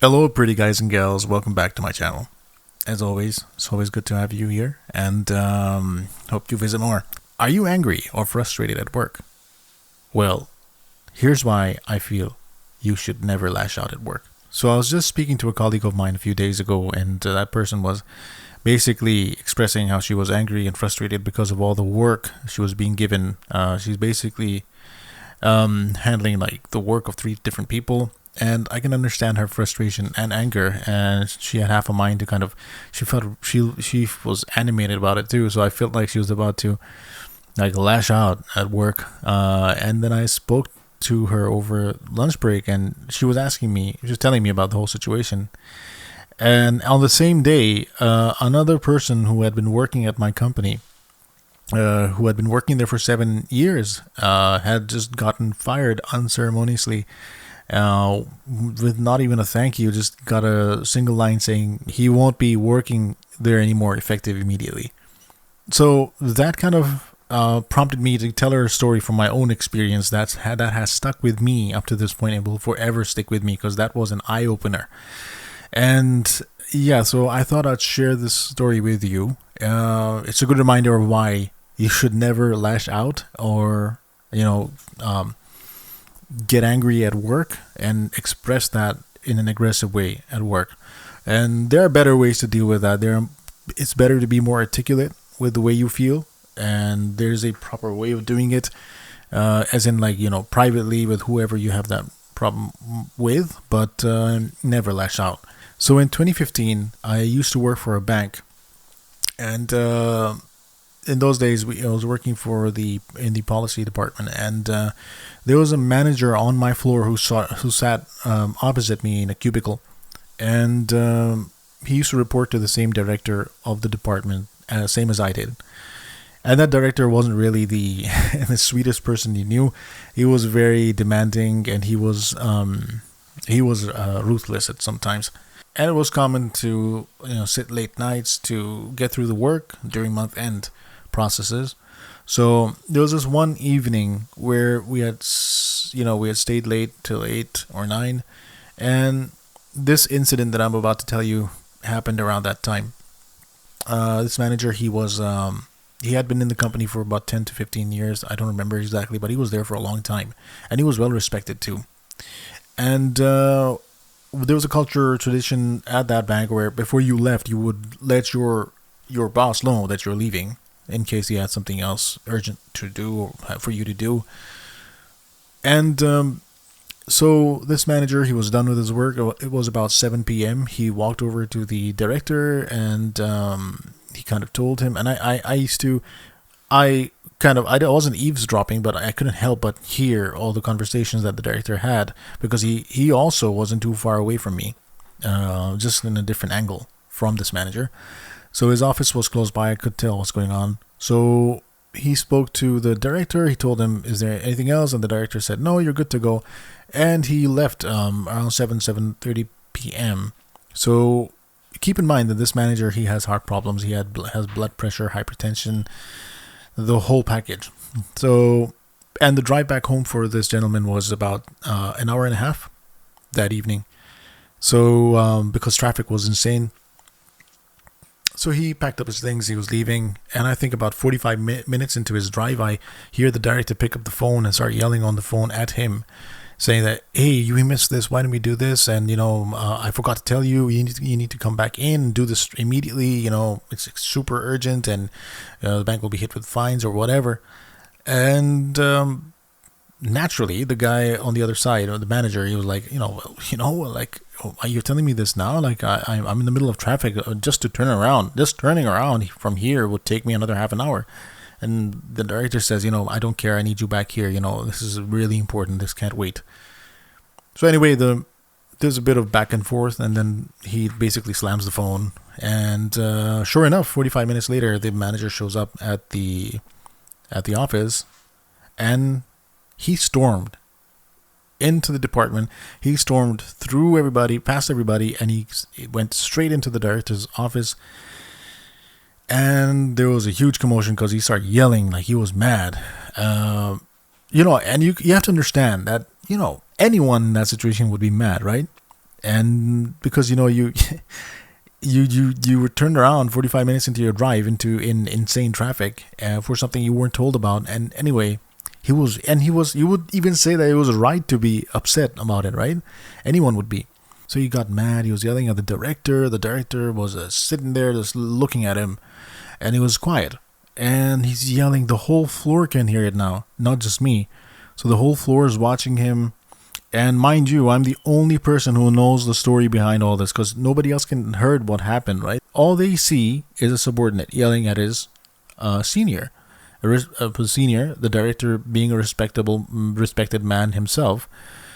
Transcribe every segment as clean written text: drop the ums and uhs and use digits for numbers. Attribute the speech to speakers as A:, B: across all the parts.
A: Hello, pretty guys and gals. Welcome back to my channel. As always, it's always good to have you here, and hope you visit more. Are you angry or frustrated at work? Well, here's why I feel you should never lash out at work. So I was just speaking to a colleague of mine a few days ago, and that person was basically expressing how she was angry and frustrated because of all the work she was being given. She's basically handling like the work of 3 different people. And I can understand her frustration and anger, and she had half a mind to kind of, she was animated about it too. So I felt like she was about to like lash out at work. And then I spoke to her over lunch break, and she was telling me about the whole situation. And on the same day, another person who had been working at my company, who had been working there for 7 years, had just gotten fired unceremoniously. With not even a thank you, just got a single line saying he won't be working there anymore, effective immediately. So that kind of prompted me to tell her a story from my own experience that has stuck with me up to this point and will forever stick with me, because that was an eye-opener. And yeah, so I thought I'd share this story with you. It's a good reminder of why you should never lash out or get angry at work and express that in an aggressive way at work. And there are better ways to deal with that. It's better to be more articulate with the way you feel, and there's a proper way of doing it, as in privately with whoever you have that problem with, but never lash out. So in 2015, I used to work for a bank, and in those days, I was working in the policy department, and there was a manager on my floor who sat opposite me in a cubicle, and he used to report to the same director of the department, same as I did. And that director wasn't really the the sweetest person you knew. He was very demanding, and he was ruthless at sometimes. And it was common to sit late nights to get through the work during month end processes. So there was this one evening where we had stayed late till 8 or 9, and this incident that I'm about to tell you happened around that time. This manager, he had been in the company for about 10 to 15 years. I don't remember exactly, but he was there for a long time, and he was well respected too. And there was a culture tradition at that bank where before you left, you would let your boss know that you're leaving, in case he had something else urgent to do or for you to do. And so this manager, he was done with his work. It was about 7 p.m. He walked over to the director, and he kind of told him, and I wasn't eavesdropping, but I couldn't help but hear all the conversations that the director had, because he also wasn't too far away from me, just in a different angle from this manager. So his office was close by. I could tell what's going on. So he spoke to the director. He told him, "Is there anything else?" And the director said, "No, you're good to go." And he left around 7:30 p.m. So keep in mind that this manager, he has heart problems. He has blood pressure, hypertension, the whole package. So, and the drive back home for this gentleman was about an hour and a half that evening. So because traffic was insane. So he packed up his things, he was leaving, and I think about 45 minutes into his drive, I hear the director pick up the phone and start yelling on the phone at him, saying that, "Hey, you missed this, why didn't we do this? And, I forgot to tell you, you need to come back in and do this immediately, it's super urgent, and the bank will be hit with fines," or whatever. And naturally, the guy on the other side, or the manager, he was like, "Oh, you're telling me this now? Like I'm in the middle of traffic, just turning around from here would take me another half an hour." And the director says, "I don't care. I need you back here. This is really important. This can't wait." So anyway, there's a bit of back and forth, and then he basically slams the phone. And sure enough, 45 minutes later, the manager shows up at the office, and he stormed into the department. He stormed through everybody, past everybody, and he went straight into the director's office. And there was a huge commotion because he started yelling like he was mad. And you have to understand that anyone in that situation would be mad, right? And because you were turned around 45 minutes into your drive into in insane traffic for something you weren't told about. And anyway, he was you would even say that it was right to be upset about it, right? Anyone would be. So he got mad. He was yelling at the director. The director was sitting there just looking at him, and he was quiet. And he's yelling. The whole floor can hear it now, not just me. So the whole floor is watching him. And mind you, I'm the only person who knows the story behind all this, because nobody else can heard what happened, right? All they see is a subordinate yelling at his senior. Senior, the director being a respected man himself.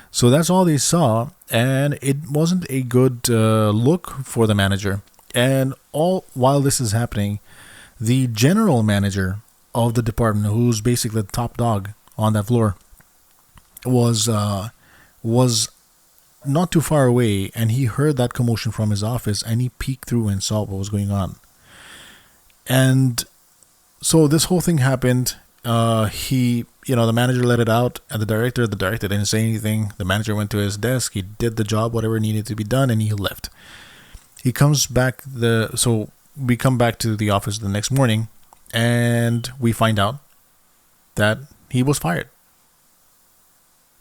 A: So that's all they saw, and it wasn't a good look for the manager. And all while this is happening, the general manager of the department, who's basically the top dog on that floor, was not too far away, and he heard that commotion from his office, and he peeked through and saw what was going on. And so this whole thing happened. The manager let it out at the director. The director didn't say anything. The manager went to his desk. He did the job, whatever needed to be done, and he left. He comes back. So we come back to the office the next morning, and we find out that he was fired.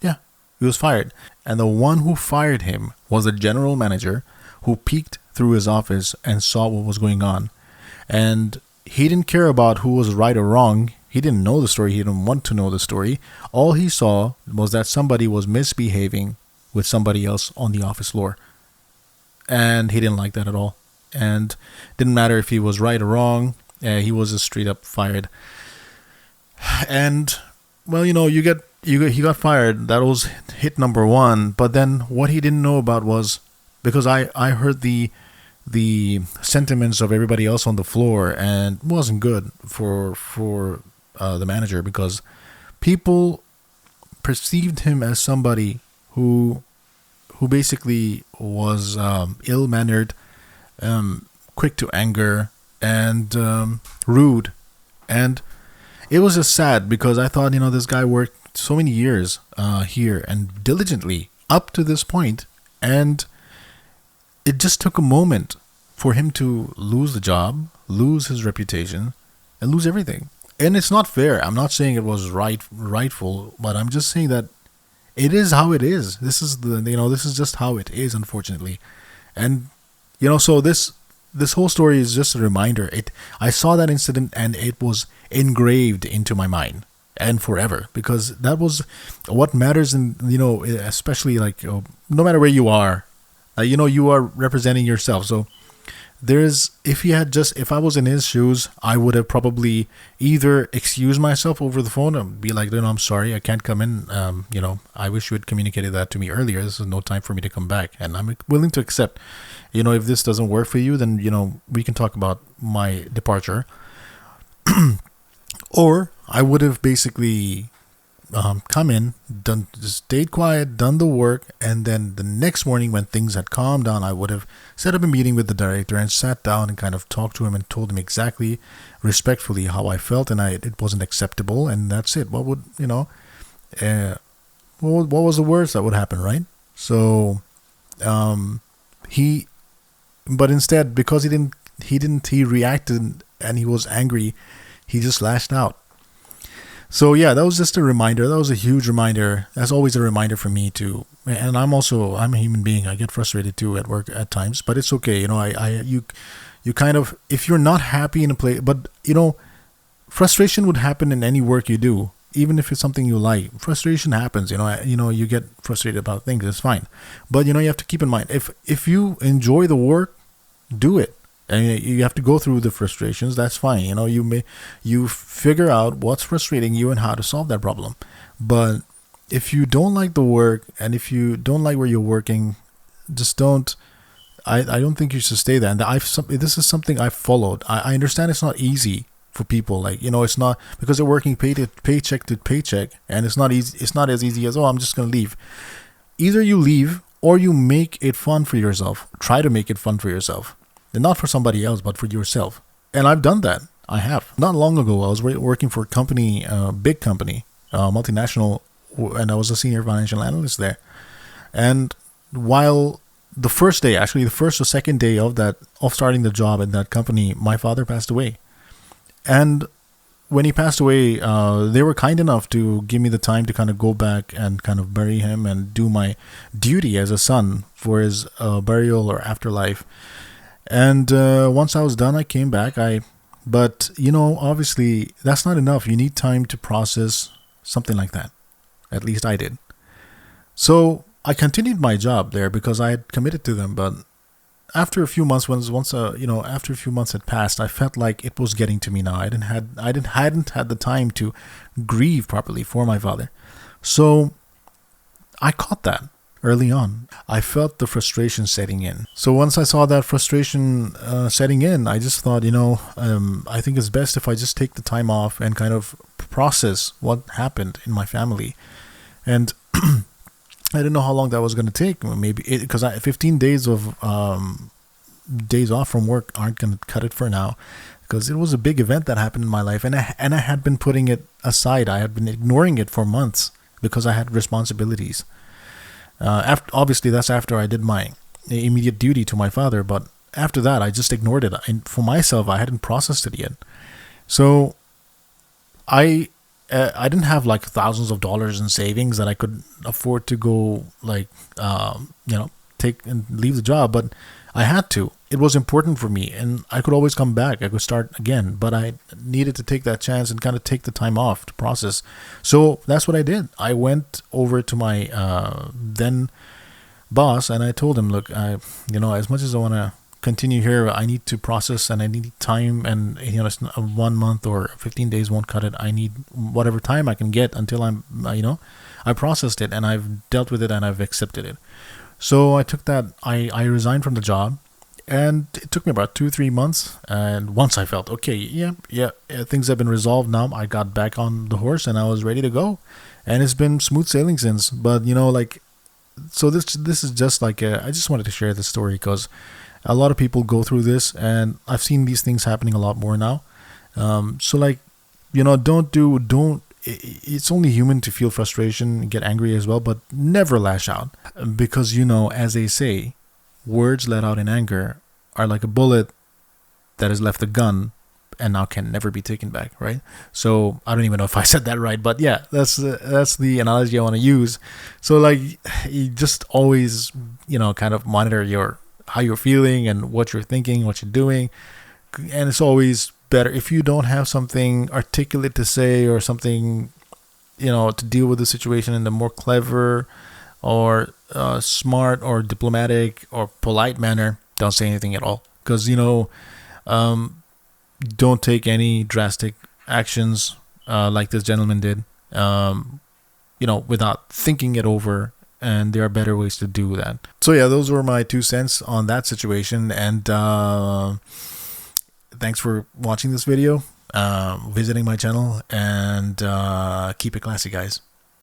A: Yeah, he was fired. And the one who fired him was the general manager, who peeked through his office and saw what was going on. And he didn't care about who was right or wrong. He didn't know the story. He didn't want to know the story. All he saw was that somebody was misbehaving with somebody else on the office floor. And he didn't like that at all. And didn't matter if he was right or wrong. He was just straight up fired. And, well, he got fired. That was hit number one. But then what he didn't know about was, because I heard the sentiments of everybody else on the floor, and it wasn't good for the manager, because people perceived him as somebody who basically was ill-mannered, quick to anger, and rude. And it was just sad, because I thought, this guy worked so many years here and diligently up to this point, and it just took a moment for him to lose the job, lose his reputation, and lose everything. And it's not fair. I'm not saying it was rightful, but I'm just saying that it is how it is. This is just how it is, unfortunately. And so this whole story is just a reminder. I saw that incident, and it was engraved into my mind and forever, because that was what matters. And especially no matter where you are, you are representing yourself. So if I was in his shoes, I would have probably either excused myself over the phone and be like, I'm sorry, I can't come in. I wish you had communicated that to me earlier. This is no time for me to come back. And I'm willing to accept, if this doesn't work for you, then, we can talk about my departure. Or I would have basically come in, stayed quiet, done the work, and then the next morning when things had calmed down, I would have set up a meeting with the director and sat down and kind of talked to him and told him exactly, respectfully, how I felt, and it wasn't acceptable, and that's it. What would what was the worst that would happen, right? So but instead, because he reacted and he was angry, he just lashed out. So yeah, that was just a reminder. That was a huge reminder. That's always a reminder for me too. And I'm a human being. I get frustrated too at work at times, but it's okay. You kind of, if you're not happy in a place, but frustration would happen in any work you do, even if it's something you like. Frustration happens. You get frustrated about things. It's fine, but you have to keep in mind, if you enjoy the work, do it. And you have to go through the frustrations. That's fine. You figure out what's frustrating you and how to solve that problem. But if you don't like the work, and if you don't like where you're working, just don't. I don't think you should stay there. And this is something I've followed. I understand it's not easy for people. It's not, because they're working paycheck to paycheck, and it's not easy. It's not as easy as, I'm just gonna leave. Either you leave or you make it fun for yourself. Try to make it fun for yourself. And not for somebody else, but for yourself. And I've done that. I have. Not long ago, I was working for a company, big company, multinational, and I was a senior financial analyst there. And while the first day, actually the first or second day of starting the job at that company, my father passed away. And when he passed away, they were kind enough to give me the time to kind of go back and kind of bury him and do my duty as a son for his burial or afterlife. And once I was done, I came back. But obviously that's not enough. You need time to process something like that. At least I did. So I continued my job there because I had committed to them. But after a few months, after a few months had passed, I felt like it was getting to me now. I hadn't had the time to grieve properly for my father. So I caught that early on. I felt the frustration setting in. So once I saw that frustration setting in, I just thought, I think it's best if I just take the time off and kind of process what happened in my family. And I didn't know how long that was going to take. Maybe because 15 days of days off from work aren't going to cut it for now, because it was a big event that happened in my life, and I had been putting it aside. I had been ignoring it for months because I had responsibilities. Obviously, that's after I did my immediate duty to my father. But after that, I just ignored it. And for myself, I hadn't processed it yet. So I didn't have like thousands of dollars in savings that I could afford to go take and leave the job, but I had to. It was important for me, and I could always come back. I could start again, but I needed to take that chance and kind of take the time off to process. So that's what I did. I went over to my then boss, and I told him, look, as much as I want to continue here, I need to process, and I need time, and it's 1 month or 15 days won't cut it. I need whatever time I can get until I processed it, and I've dealt with it, and I've accepted it. So I took that. I resigned from the job, and it took me about 2-3 months. And once I felt okay, things have been resolved now, I got back on the horse and I was ready to go, and it's been smooth sailing since. But so this is just I just wanted to share this story because a lot of people go through this, and I've seen these things happening a lot more now. Don't. It's only human to feel frustration, get angry as well, but never lash out, because as they say, words let out in anger are like a bullet that has left the gun and now can never be taken back, right? So I don't even know if I said that right, but yeah, that's the analogy I want to use. So you just always kind of monitor how you're feeling and what you're thinking, what you're doing, and it's always better if you don't have something articulate to say or something to deal with the situation in a more clever or smart or diplomatic or polite manner. Don't say anything at all, because don't take any drastic actions like this gentleman did without thinking it over, and there are better ways to do that. So yeah, those were my 2 cents on that situation, and thanks for watching this video, visiting my channel, and keep it classy, guys.